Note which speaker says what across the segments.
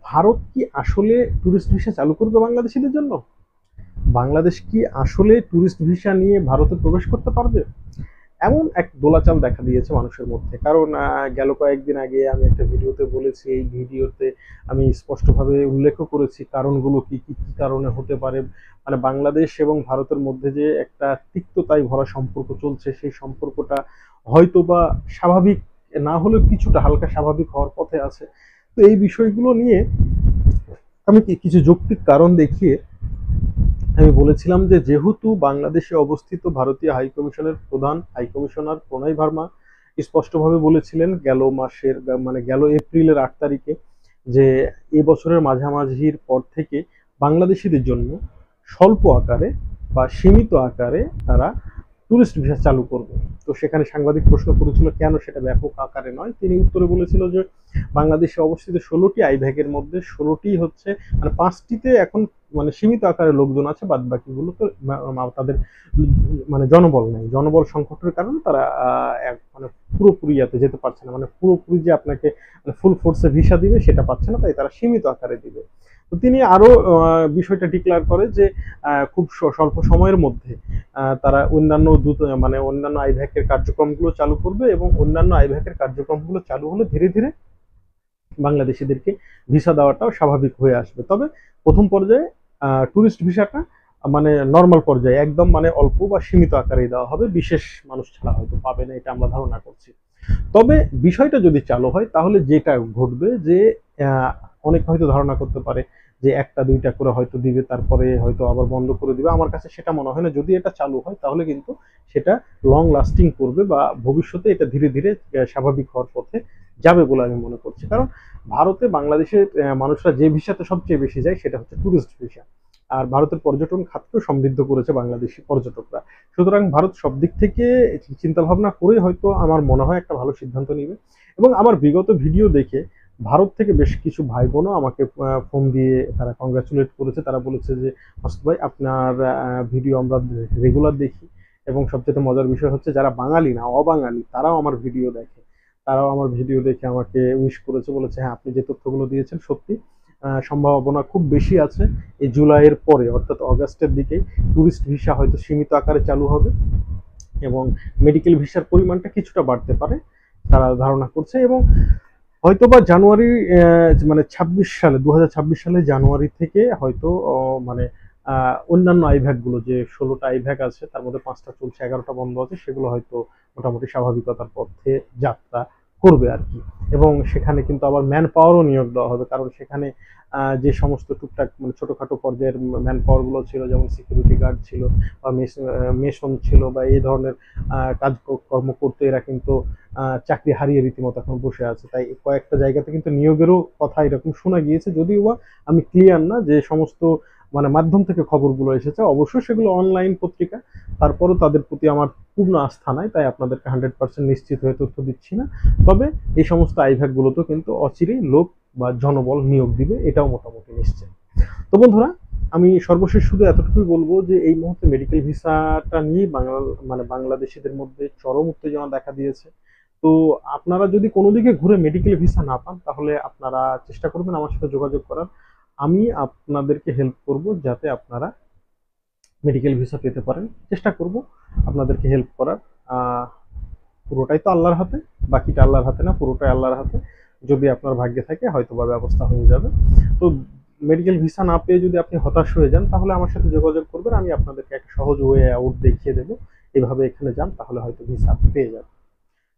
Speaker 1: ভারত কি আসলে tourist visa চালু করবে বাংলাদেশিদের জন্য? বাংলাদেশ কি আসলে ট্যুরিস্ট ভিসা নিয়ে ভারতে প্রবেশ করতে পারবে? এমন এক দোলাচল দেখা দিয়েছে মানুষের মধ্যে। কারণ গেল কয়েকদিন আগে আমি একটা ভিডিওতে বলেছি, এই ভিডিওতে আমি স্পষ্টভাবে উল্লেখও করেছি কারণগুলো কি কারণে হতে পারে। মানে বাংলাদেশ এবং ভারতের মধ্যে যে একটা তিক্ততায় ভরা সম্পর্ক চলছে, সেই সম্পর্কটা হয়তোবা স্বাভাবিক না হলেও কিছুটা হালকা স্বাভাবিক হওয়ার পথে আছে। তো এই বিষয়গুলো নিয়ে আমি কিছু যৌক্তিক কারণ দেখিয়ে আমি বলেছিলাম যে যেহেতু বাংলাদেশে অবস্থিত ভারতীয় হাইকমিশনের প্রধান হাইকমিশনার প্রণয় ভার্মা স্পষ্টভাবে বলেছিলেন গেল মাসের মানে গেল এপ্রিলের 8 তারিখে যে এ বছরের মাঝামাঝির পর থেকে বাংলাদেশিদের জন্য স্বল্প আকারে বা সীমিত আকারে তারা টুরিস্ট ভিসা চালু করবে। তো সেখানে সাংবাদিক প্রশ্ন করেছিল কেন সেটা ব্যাপক আকারে নয়, তিনি উত্তরে বলেছিল যে বাংলাদেশে অবস্থিত 16টি আইভ্যাকের মধ্যে 16টি হচ্ছে, মানে 5টিতে এখন মানে সীমিত আকারে লোকজন আছে, বাদ বাকিগুলো তো তাদের মানে জনবল নেই, জনবল সংকটের কারণে তারা মানে পুরোপুরি ইয়াতে যেতে পারছে না, মানে পুরোপুরি যে আপনাকে মানে ফুল ফোর্সে ভিসা দিবে সেটা পাচ্ছে না, তাই তারা সীমিত আকারে দিবে। তো তিনি আরো বিষয়টা ডিক্লেয়ার করে যে খুব স্বল্প সময়ের মধ্যে তারা অন্যান্য মানে অন্যান্য আইভ্যাকের কার্যক্রমগুলো চালু করবে এবং অন্যান্য আইভ্যাকের কার্যক্রমগুলো চালু হলে ধীরে ধীরে বাংলাদেশিদেরকে ভিসা দেওয়াটাও স্বাভাবিক হয়ে আসবে। তবে প্রথম পর্যায়ে ট্যুরিস্ট ভিসাটা মানে নর্মাল পর্যায়ে একদম মানে অল্প বা সীমিত আকারেই দেওয়া হবে, বিশেষ মানুষ ছাড়া হয়তো পাবে না, এটা আমরা ধারণা করছি। তবে বিষয়টা যদি চালু হয় তাহলে যেটা ঘটবে যে অনেকে হয়তো ধারণা করতে পারে যে একটা দুইটা করে হয়তো দিবে, তারপরে হয়তো আবার বন্ধ করে দিবে। আমার কাছে সেটা মনে হয় না। যদি এটা চালু হয় তাহলে কিন্তু সেটা লং লাস্টিং করবে বা ভবিষ্যতে এটা ধীরে ধীরে স্বাভাবিক হওয়ার পথে যাবে বলে আমি মনে করছি। কারণ ভারতে বাংলাদেশের মানুষরা যে ভিসাতে সবচেয়ে বেশি যায় সেটা হচ্ছে ট্যুরিস্ট ভিসা। আর ভারতের পর্যটন খাতকেও সমৃদ্ধ করেছে বাংলাদেশি পর্যটকরা। সুতরাং ভারত সব দিক থেকে চিন্তা ভাবনা করে হয়তো আমার মনে হয় একটা ভালো সিদ্ধান্ত নিবে। এবং আমার বিগত ভিডিও দেখে ভারত থেকে বেশ কিছু ভাই বোনও আমাকে ফোন দিয়ে তারা কংগ্রাচুলেট করেছে। তারা বলেছে যে মাসুদ ভাই আপনার ভিডিও আমরা রেগুলার দেখি, এবং সবচেয়ে মজার বিষয় হচ্ছে যারা বাঙালি না অবাঙালি তারাও আমার ভিডিও দেখে, তারাও আমার ভিডিও দেখে আমাকে উইশ করেছে, বলেছে হ্যাঁ আপনি যে তথ্যগুলো দিয়েছেন সত্যি সম্ভাবনা খুব বেশি আছে এই জুলাইয়ের পরে অর্থাৎ অগাস্টের দিকে ট্যুরিস্ট ভিসা হয়তো সীমিত আকারে চালু হবে এবং মেডিকেল ভিসার পরিমাণটা কিছুটা বাড়তে পারে তারা ধারণা করছে। এবং হয়তোবা জানুয়ারি মানে 26 সালে 2026 সালে জানুয়ারি থেকে হয়তো মানে অন্যান্য আইভ্যাক গুলো যে 16টা আইভ্যাক আছে তার মধ্যে 5টা চলছে 11টা বন্ধ আছে, সেগুলো হয়তো মোটামুটি স্বাভাবিকতার পথে যাত্রা করবে আর কি। এবং সেখানে কিন্তু আবার ম্যান পাওয়ারও নিয়োগ দেওয়া হবে, কারণ সেখানে যে সমস্ত টুকটাক মানে ছোটখাটো পর্যায়ের ম্যান পাওয়ার গুলো ছিল, যেমন সিকিউরিটি গার্ড ছিল বা মেশন ছিল বা এই ধরনের কাজকর্ম করতে, এরা কিন্তু চাকরি হারিয়ে রীতিমতো এখন বসে আছে। তাই কয়েকটা জায়গাতে কিন্তু নিয়োগেরও কথা এরকম শোনা গিয়েছে, যদিও বা আমি ক্লিয়ার না যে সমস্ত মানে মাধ্যম থেকে খবরগুলো এসেছে, অবশ্যই সেগুলো অনলাইন পত্রিকা, তারপরও তাদের প্রতি আমার পূর্ণ আস্থা নাই, তাই আপনাদেরকে 100% নিশ্চিত হয়ে তথ্য দিচ্ছি না। তবে এই সমস্ত আইভ্যাক গুলোতে কিন্তু অচিরেই লোক বা জনবল নিয়োগ দিবে, এটাও মোটামুটি নিশ্চিত। তো বন্ধুরা, আমি সর্বশেষ শুধু এতটুকুই বলবো যে এই মুহূর্তে মেডিকেল ভিসাটা নিয়ে মানে বাংলাদেশিদের মধ্যে চরম উত্তেজনা দেখা দিয়েছে। তো আপনারা যদি কোনো দিকে ঘুরে মেডিকেল ভিসা না পান তাহলে আপনারা চেষ্টা করবেন আমার সাথে যোগাযোগ করার। আমি আপনাদেরকে হেল্প করব যাতে আপনারা মেডিকেল ভিসা পেতে পারেন, চেষ্টা করব আপনাদেরকে হেল্প করার। আহ, পুরোটাই তো আল্লাহর হাতে, বাকিটা আল্লাহর হাতে না, পুরোটাই আল্লাহর হাতে। যদি আপনার ভাগ্যে থাকে হয়তো বা ব্যবস্থা হয়ে যাবে। তো মেডিকেল ভিসা না পেয়ে যদি আপনি হতাশ হয়ে যান তাহলে আমার সাথে যোগাযোগ করবেন, আমি আপনাদেরকে একটা সহজ ওয়ে আউট দেখিয়ে দেবো, এভাবে এখানে যান তাহলে হয়তো ভিসা আপনি পেয়ে যাবেন।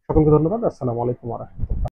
Speaker 1: সকলকে ধন্যবাদ। আসসালামু আলাইকুম ওয়া রাহমাতুল্লাহ।